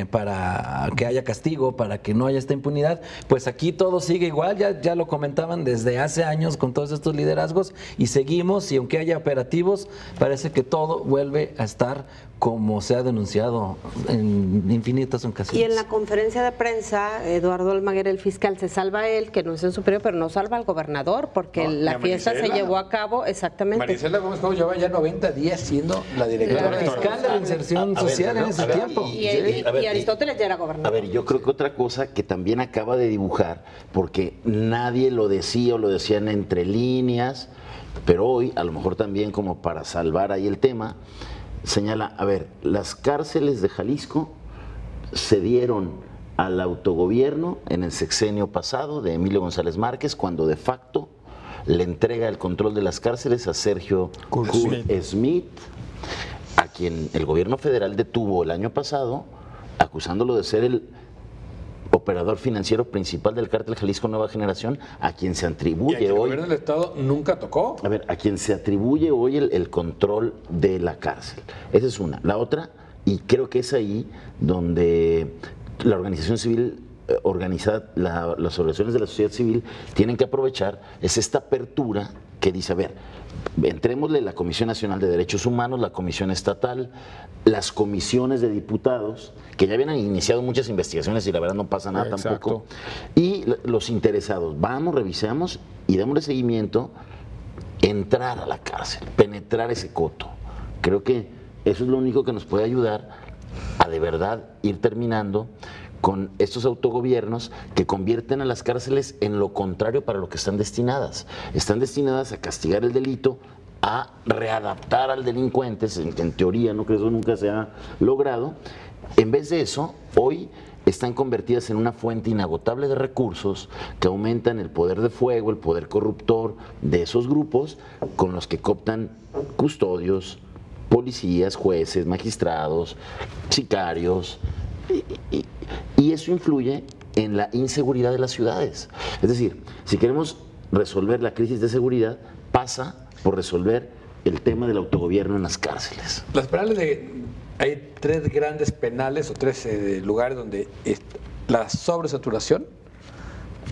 para que haya castigo, para que no haya esta impunidad, pues aquí todo sigue igual. Ya lo comentaban desde hace años con todos estos liderazgos, y seguimos, y aunque haya operativos, parece que todo vuelve a estar como se ha denunciado en infinitas ocasiones. Y en la conferencia de prensa, Eduardo Almaguer, el fiscal, se salva a él, que no es el superior, pero no salva al gobernador, porque la fiesta se llevó a cabo, exactamente. Marisela Gómez Cobo lleva ya 90 días siendo la directora. La fiscal de la inserción social en ese tiempo. Y Aristóteles ya era gobernador. A ver, yo creo que otra cosa que también acaba de dibujar, porque nadie lo decía o lo decían entre líneas, pero hoy, a lo mejor también como para salvar ahí el tema, señala, a ver, las cárceles de Jalisco se dieron al autogobierno en el sexenio pasado de Emilio González Márquez, cuando de facto le entrega el control de las cárceles a Sergio Kurt Smith, a quien el gobierno federal detuvo el año pasado, acusándolo de ser el operador financiero principal del cártel Jalisco Nueva Generación, a quien se atribuye hoy. El hoy. gobierno del Estado nunca tocó. A ver, a quien se atribuye hoy el control de la cárcel. Esa es una. La otra, y creo que es ahí donde la organización civil organizada, las organizaciones de la sociedad civil tienen que aprovechar, es esta apertura que dice, a ver, entrémosle la Comisión Nacional de Derechos Humanos, la Comisión Estatal, las comisiones de diputados, que ya habían iniciado muchas investigaciones y la verdad no pasa nada tampoco, y los interesados. Vamos, revisamos y démosle seguimiento, entrar a la cárcel, penetrar ese coto. Creo que eso es lo único que nos puede ayudar a de verdad ir terminando con estos autogobiernos que convierten a las cárceles en lo contrario para lo que están destinadas. Están destinadas a castigar el delito, a readaptar al delincuente, en teoría, no creo que eso nunca se ha logrado. En vez de eso, hoy están convertidas en una fuente inagotable de recursos que aumentan el poder de fuego, el poder corruptor de esos grupos con los que cooptan custodios, policías, jueces, magistrados, sicarios, y eso influye en la inseguridad de las ciudades. Es decir, si queremos resolver la crisis de seguridad, pasa por resolver el tema del autogobierno en las cárceles. Las penales hay 3 grandes penales o 3 lugares donde la sobresaturación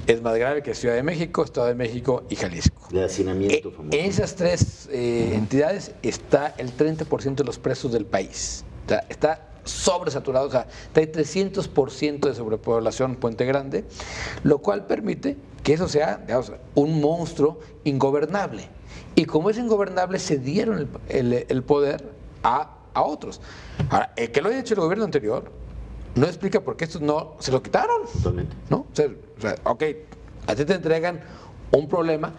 es más grave que Ciudad de México, Estado de México y Jalisco. De hacinamiento famoso. En esas 3 entidades está el 30% de los presos del país. O sea, está sobresaturado, o sea, hay 300% de sobrepoblación en Puente Grande, lo cual permite que eso sea, digamos, un monstruo ingobernable. Y como es ingobernable, se dieron el poder a otros. Ahora, el que lo haya hecho el gobierno anterior no explica por qué estos no se lo quitaron. Totalmente. ¿No? O sea, ok, a ti te entregan un problema,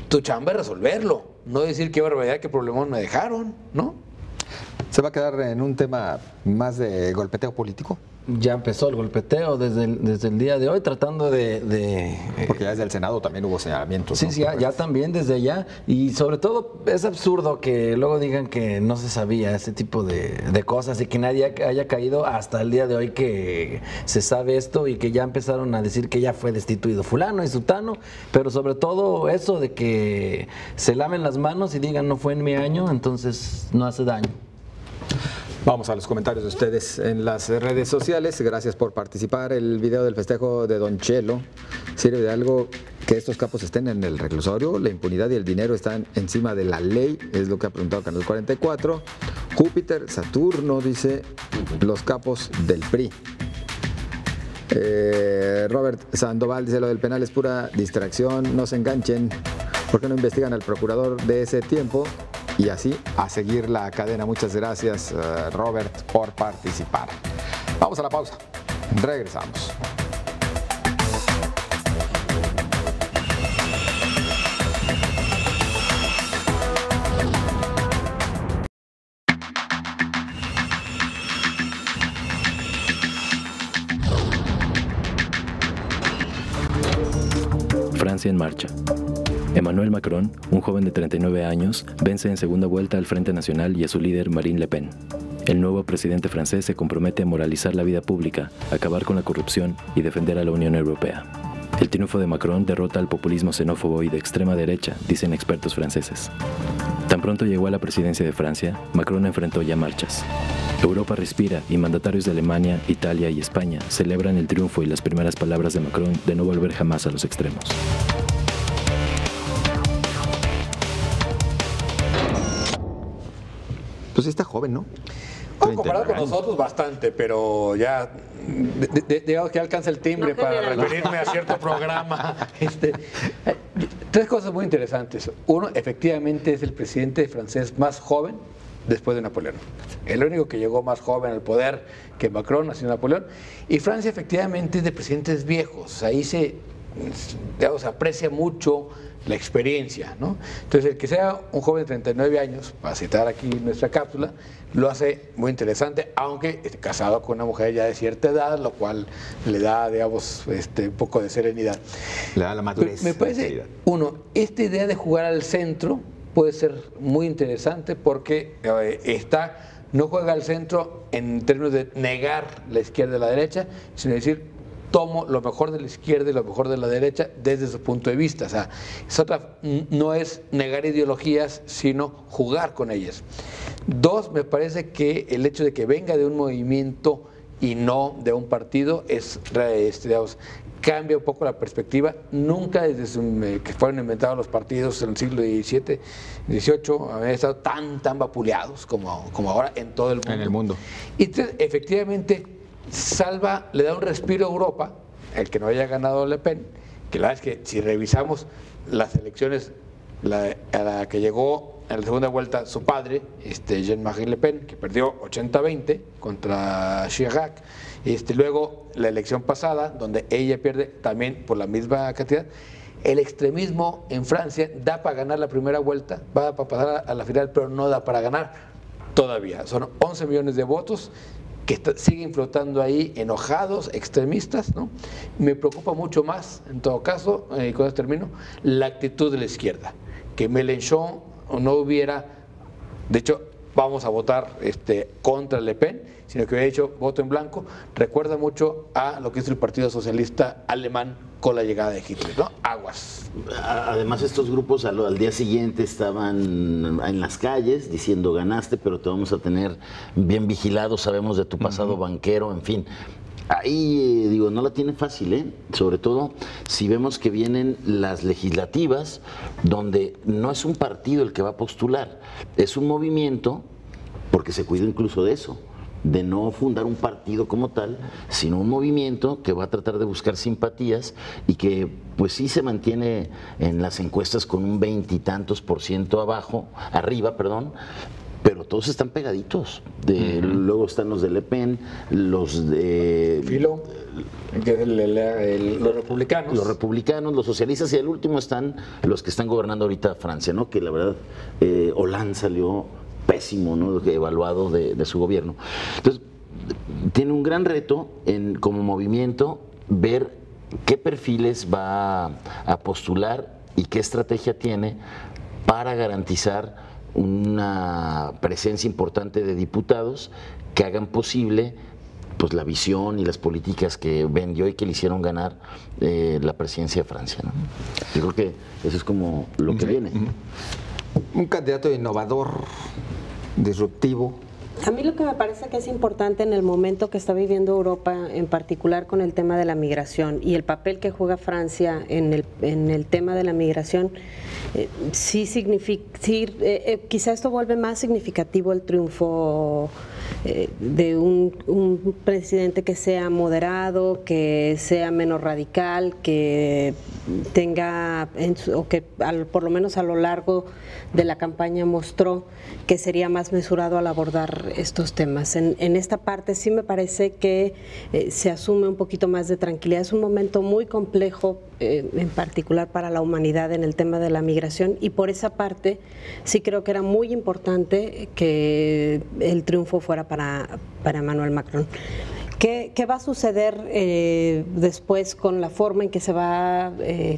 tu chamba es resolverlo, no decir qué barbaridad, qué problemón me dejaron, ¿no? ¿Se va a quedar en un tema más de golpeteo político? Ya empezó el golpeteo desde el día de hoy, tratando Porque ya desde el Senado también hubo señalamientos. Sí, ¿no? sí, ya también desde allá. Y sobre todo es absurdo que luego digan que no se sabía ese tipo de cosas y que nadie haya caído hasta el día de hoy que se sabe esto y que ya empezaron a decir que ya fue destituido fulano y sutano, pero sobre todo eso de que se laven las manos y digan no fue en mi año, entonces no hace daño. Vamos a los comentarios de ustedes en las redes sociales. Gracias por participar. El video del festejo de Don Chelo sirve de algo que estos capos estén en el reclusorio. La impunidad y el dinero están encima de la ley, es lo que ha preguntado Canal 44. Júpiter, Saturno, dice los capos del PRI. Robert Sandoval dice lo del penal es pura distracción, no se enganchen. ¿Por qué no investigan al procurador de ese tiempo? Y así a seguir la cadena. Muchas gracias, Robert, por participar. Vamos a la pausa. Regresamos. Francia en marcha. Emmanuel Macron, un joven de 39 años, vence en segunda vuelta al Frente Nacional y a su líder Marine Le Pen. El nuevo presidente francés se compromete a moralizar la vida pública, acabar con la corrupción y defender a la Unión Europea. El triunfo de Macron derrota al populismo xenófobo y de extrema derecha, dicen expertos franceses. Tan pronto llegó a la presidencia de Francia, Macron enfrentó ya marchas. Europa respira y mandatarios de Alemania, Italia y España celebran el triunfo y las primeras palabras de Macron de no volver jamás a los extremos. Pues sí está joven, ¿no? Comparado con nosotros, bastante, pero ya, digamos que alcanza el timbre No, para general. referirme a cierto programa. 3 cosas muy interesantes. Uno, efectivamente es el presidente francés más joven después de Napoleón. El único que llegó más joven al poder que Macron, ha sido Napoleón. Y Francia efectivamente es de presidentes viejos. Ahí se aprecia mucho la experiencia, ¿no? Entonces, el que sea un joven de 39 años, para citar aquí nuestra cápsula, lo hace muy interesante, aunque esté casado con una mujer ya de cierta edad, lo cual le da, digamos, un poco de serenidad. Le da la madurez. Me parece, esta idea de jugar al centro puede ser muy interesante porque no juega al centro en términos de negar la izquierda y la derecha, sino decir, tomo lo mejor de la izquierda y lo mejor de la derecha desde su punto de vista. O sea, no es negar ideologías, sino jugar con ellas. 2, me parece que el hecho de que venga de un movimiento y no de un partido es, digamos, cambia un poco la perspectiva. Nunca desde que fueron inventados los partidos en el siglo XVII, XVIII, habían estado tan vapuleados como ahora en todo el mundo. En el mundo. Y entonces, efectivamente, le da un respiro a Europa, el que no haya ganado Le Pen, que la verdad es que si revisamos las elecciones a la que llegó en la segunda vuelta su padre, Jean-Marie Le Pen, que perdió 80-20 contra Chirac, luego la elección pasada, donde ella pierde también por la misma cantidad. El extremismo en Francia da para ganar la primera vuelta, va para pasar a la final, pero no da para ganar todavía. Son 11 millones de votos que siguen flotando ahí, enojados, extremistas, ¿no? Me preocupa mucho más, en todo caso, y con esto termino, la actitud de la izquierda. Que Mélenchon no hubiera, de hecho, vamos a votar contra Le Pen, sino que hubiera dicho voto en blanco, recuerda mucho a lo que hizo el Partido Socialista Alemán con la llegada de Hitler, ¿no? Aguas. Además, estos grupos al día siguiente estaban en las calles diciendo ganaste, pero te vamos a tener bien vigilado, sabemos de tu pasado banquero, en fin. Ahí, digo, no la tiene fácil, ¿eh? Sobre todo si vemos que vienen las legislativas, donde no es un partido el que va a postular, es un movimiento, porque se cuida incluso de eso, de no fundar un partido como tal, sino un movimiento que va a tratar de buscar simpatías y que pues sí se mantiene en las encuestas con un 20 y tantos % arriba, pero todos están pegaditos. Luego están los de Le Pen, los de Filo, los republicanos. Los republicanos, los socialistas, y al último están los que están gobernando ahorita Francia, ¿no? Que la verdad, Hollande salió pésimo, ¿no? Evaluado de su gobierno. Entonces, tiene un gran reto como movimiento ver qué perfiles va a postular y qué estrategia tiene para garantizar una presencia importante de diputados que hagan posible pues la visión y las políticas que vendió y que le hicieron ganar la presidencia de Francia, ¿no? Yo creo que eso es como lo que viene. Un candidato innovador, disruptivo. A mí lo que me parece que es importante en el momento que está viviendo Europa, en particular con el tema de la migración y el papel que juega Francia en el tema de la migración, quizá esto vuelve más significativo el triunfo de un presidente que sea moderado, que sea menos radical, que tenga, o que por lo menos a lo largo de la campaña mostró que sería más mesurado al abordar estos temas. En esta parte sí me parece que se asume un poquito más de tranquilidad. Es un momento muy complejo, en particular para la humanidad en el tema de la migración, y por esa parte sí creo que era muy importante que el triunfo fuera para Emmanuel Macron. ¿Qué va a suceder después con la forma en que se va a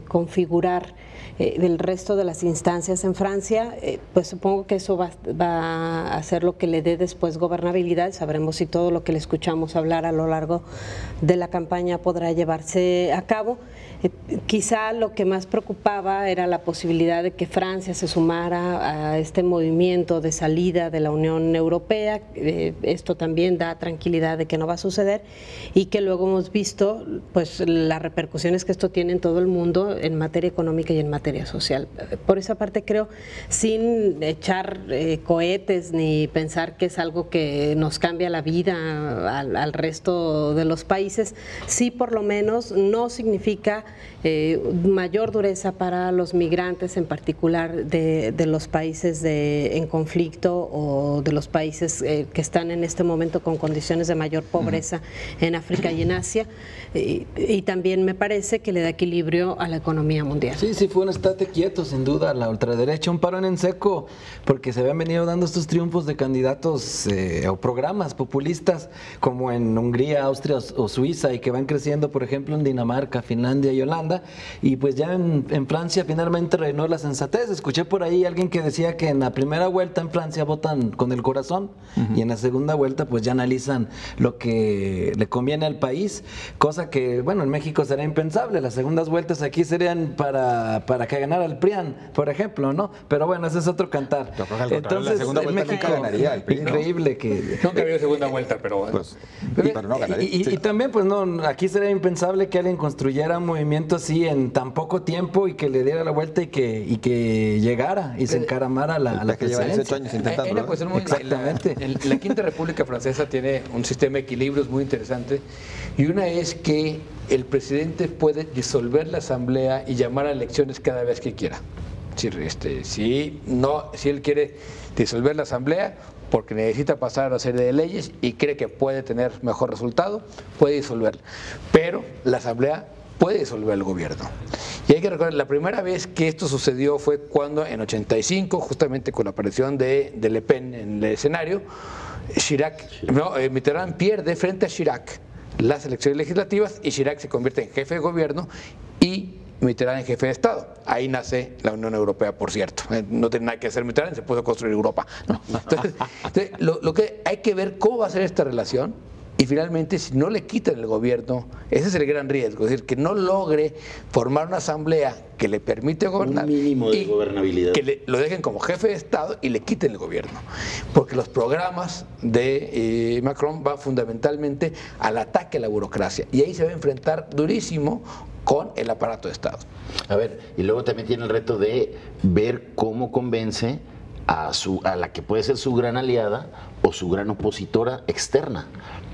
configurar el resto de las instancias en Francia? Pues supongo que eso va a ser lo que le dé después gobernabilidad. Sabremos si todo lo que le escuchamos hablar a lo largo de la campaña podrá llevarse a cabo. Quizá lo que más preocupaba era la posibilidad de que Francia se sumara a este movimiento de salida de la Unión Europea. Esto también da tranquilidad de que no va a suceder, y que luego hemos visto pues las repercusiones que esto tiene en todo el mundo en materia económica y en materia social. Por esa parte creo, sin echar cohetes ni pensar que es algo que nos cambia la vida al resto de los países, sí por lo menos no significa mayor dureza para los migrantes, en particular de los países en conflicto o de los países que están en este momento con condiciones de mayor pobreza en África y en Asia, y también me parece que le da equilibrio a la economía mundial. Sí, fue un estate quieto, sin duda, la ultraderecha, un parón en seco, porque se habían venido dando estos triunfos de candidatos o programas populistas como en Hungría, Austria o Suiza, y que van creciendo, por ejemplo, en Dinamarca, Finlandia y Holanda, y pues ya en Francia finalmente reinó la sensatez. Escuché por ahí alguien que decía que en la primera vuelta en Francia votan con el corazón, y en la segunda vuelta pues ya analizan lo que le conviene al país, cosa que, bueno, en México será impensable. Las segundas vueltas aquí serían para para que ganara el PRIAN, por ejemplo, ¿no? Pero bueno, ese es otro cantar. Entonces, la segunda vuelta México, nunca ganaría el PRI, ¿no? Increíble que... Nunca había segunda vuelta, pero... Pues, pero no ganaría. Y también, pues no, aquí sería impensable que alguien construyera un movimiento así en tan poco tiempo y que le diera la vuelta y que llegara y se encaramara a la que lleva 18 años intentando. Hay una cuestión muy, Exactamente. La Quinta República Francesa tiene un sistema de equilibrios muy interesante, y una es que el presidente puede disolver la asamblea y llamar a elecciones cada vez que quiera. Si él quiere disolver la asamblea porque necesita pasar una serie de leyes y cree que puede tener mejor resultado, puede disolverla. Pero la asamblea puede disolver el gobierno. Y hay que recordar, la primera vez que esto sucedió fue cuando en 85, justamente con la aparición de Le Pen en el escenario, Mitterrand pierde frente a Chirac las elecciones legislativas y Chirac se convierte en jefe de gobierno y Mitterrand en jefe de Estado. Ahí nace la Unión Europea, por cierto. No tiene nada que hacer Mitterrand, se puso a construir Europa, ¿no? Entonces lo que hay que ver cómo va a ser esta relación. Y finalmente, si no le quitan el gobierno, ese es el gran riesgo, es decir, que no logre formar una asamblea que le permite gobernar. Un mínimo de gobernabilidad. Que lo dejen como jefe de Estado y le quiten el gobierno. Porque los programas de Macron van fundamentalmente al ataque a la burocracia. Y ahí se va a enfrentar durísimo con el aparato de Estado. A ver, y luego también tiene el reto de ver cómo convence a la que puede ser su gran aliada o su gran opositora externa,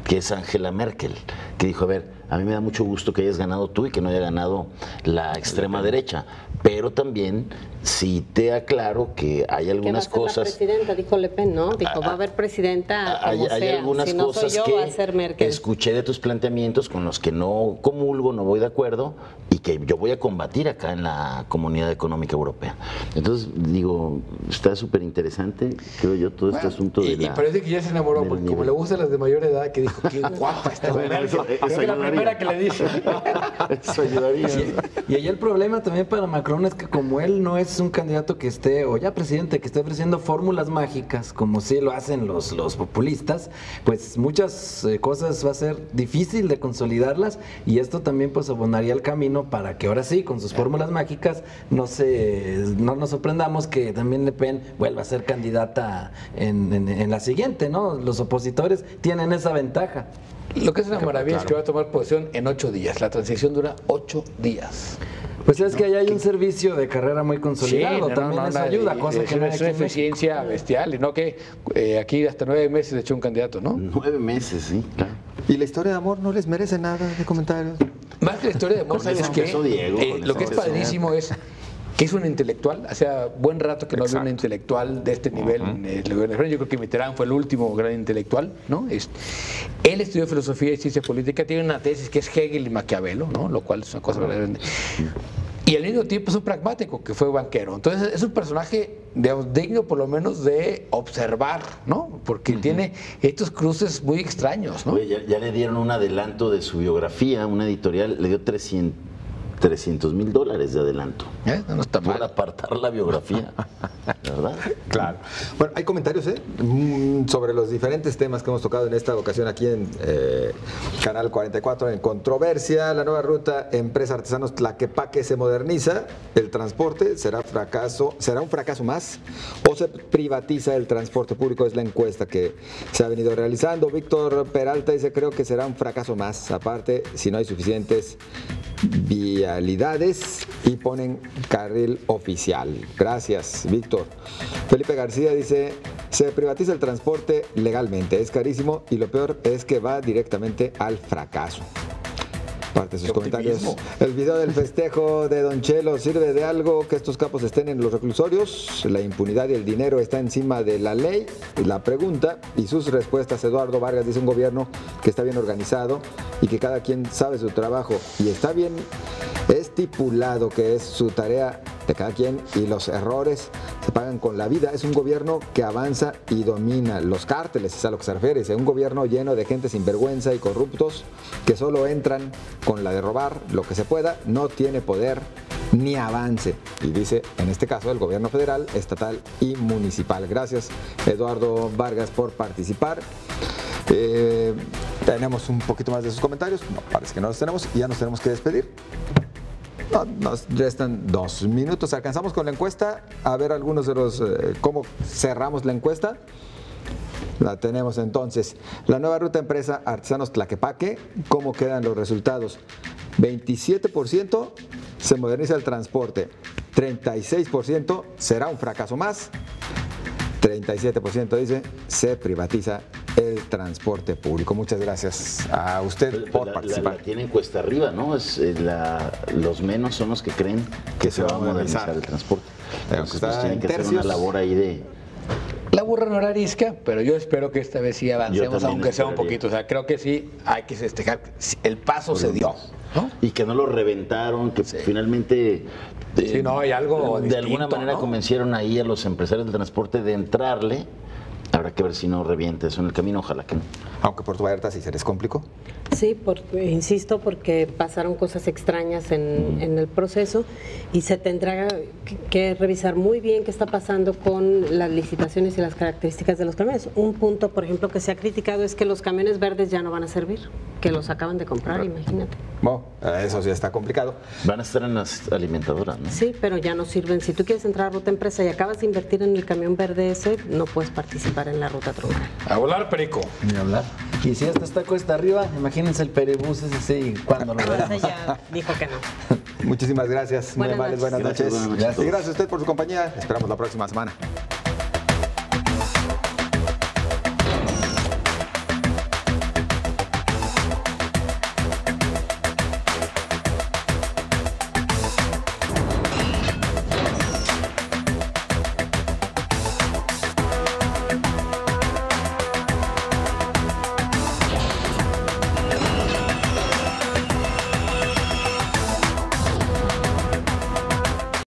que es Angela Merkel, que dijo, a ver, a mí me da mucho gusto que hayas ganado tú y que no haya ganado la extrema derecha, pero también sí te aclaro que hay algunas cosas... La presidenta, dijo Le Pen, ¿no? Dijo, va a haber presidenta como hay sea. algunas si no cosas soy yo, que va a ser Merkel. escuché de tus planteamientos con los que no comulgo, no voy de acuerdo y que yo voy a combatir acá en la Comunidad Económica Europea. Entonces, digo, está súper interesante, creo yo, todo este asunto de y parece que ya se enamoró, porque como le gustan las de mayor edad, que dijo, qué guapa esta mujer. Creo que la primera que le dije. Eso ayudaría. Y ahí el problema también para Macron es que como él no es un candidato que esté, o ya presidente, que esté ofreciendo fórmulas mágicas, como sí lo hacen los populistas, pues muchas cosas va a ser difícil de consolidarlas, y esto también pues abonaría el camino para que ahora sí, con sus fórmulas mágicas, no nos sorprendamos que también Le Pen vuelva a ser candidata en la siguiente, ¿no? Los opositores tienen esa ventaja. Lo que es una maravilla es que va a tomar posesión en 8 días. La transición dura 8 días. Pues es que ahí hay un servicio de carrera muy consolidado, también eso ayuda, cosa que no hay es aquí una en México. eficiencia bestial, y no que aquí hasta 9 meses echó un candidato, ¿no? 9 meses, sí, claro. ¿Y la historia de amor no les merece nada de comentarios? Más que la historia de amor, Con ¿sabes eso qué? empezó Diego, con Lo eso que es empezó. padrísimo es que es un intelectual, hacía buen rato que no había un intelectual de este nivel en el gobierno de Francia. Yo creo que Mitterrand fue el último gran intelectual, ¿no? Él estudió filosofía y ciencia política, tiene una tesis que es Hegel y Maquiavelo, ¿no? Lo cual es una cosa verdaderamente... Y al mismo tiempo es un pragmático, que fue banquero. Entonces es un personaje, digamos, digno por lo menos de observar, ¿no? Porque tiene estos cruces muy extraños, ¿no? Oye, ya le dieron un adelanto de su biografía, una editorial, le dio $300,000 de adelanto. No está mal. Por apartar la biografía, ¿verdad? Claro. Bueno, hay comentarios sobre los diferentes temas que hemos tocado en esta ocasión aquí en Canal 44. En controversia, la nueva ruta Empresa Artesanos Tlaquepaque se moderniza. El transporte será un fracaso más o se privatiza el transporte público. Es la encuesta que se ha venido realizando. Víctor Peralta dice, creo que será un fracaso más. Aparte, si no hay suficientes vialidades y ponen carril oficial. Gracias, Víctor. Felipe García dice, se privatiza el transporte legalmente, es carísimo y lo peor es que va directamente al fracaso. Parte de sus comentarios. El video del festejo de Don Chelo, ¿sirve de algo que estos capos estén en los reclusorios? La impunidad y el dinero está encima de la ley. La pregunta y sus respuestas. Eduardo Vargas dice, un gobierno que está bien organizado y que cada quien sabe su trabajo y está bien estipulado que es su tarea de cada quien y los errores se pagan con la vida. Es un gobierno que avanza y domina los cárteles, es a lo que se refiere. Es un gobierno lleno de gente sin vergüenza y corruptos que solo entran con la de robar lo que se pueda, no tiene poder ni avance. Y dice, en este caso, el gobierno federal, estatal y municipal. Gracias, Eduardo Vargas, por participar. Tenemos un poquito más de sus comentarios. No, parece que no los tenemos y ya nos tenemos que despedir. Nos restan 2 minutos. ¿Alcanzamos con la encuesta? A ver algunos de los... ¿Cómo cerramos la encuesta? La tenemos entonces. La nueva ruta empresa Artesanos Tlaquepaque, ¿cómo quedan los resultados? 27% se moderniza el transporte, 36% será un fracaso más, 37% dice se privatiza el transporte público. Muchas gracias a usted por participar. La tienen cuesta arriba, ¿no? Los menos son los que creen que se va a modernizar el transporte. Entonces, pues, tienen que hacer una labor ahí de... La burra no era arisca, pero yo espero que esta vez sí avancemos, aunque sea un poquito. O sea, creo que sí hay que festejar. El paso se dio, ¿no? Y que no lo reventaron, que finalmente... sí, no, hay algo de alguna manera, ¿no?, convencieron ahí a los empresarios del transporte de entrarle. Habrá que ver si no revienta eso en el camino, ojalá que no. Aunque Puerto Vallarta sí se les complicó. Sí, insisto, porque pasaron cosas extrañas en el proceso y se tendrá que revisar muy bien qué está pasando con las licitaciones y las características de los camiones. Un punto, por ejemplo, que se ha criticado es que los camiones verdes ya no van a servir, que los acaban de comprar, imagínate. Bueno, eso sí está complicado. Van a estar en las alimentadoras, ¿no? Sí, pero ya no sirven. Si tú quieres entrar a ruta empresa y acabas de invertir en el camión verde ese, no puedes participar en la ruta troncal. A volar, perico. Ni hablar. Y si esta está cuesta arriba, imagínense el perebús ese sí, cuando lo veamos. Ya dijo que no. Muchísimas gracias. Muy amables, buenas noches. Buenas noches. Y gracias a usted por su compañía. Esperamos la próxima semana.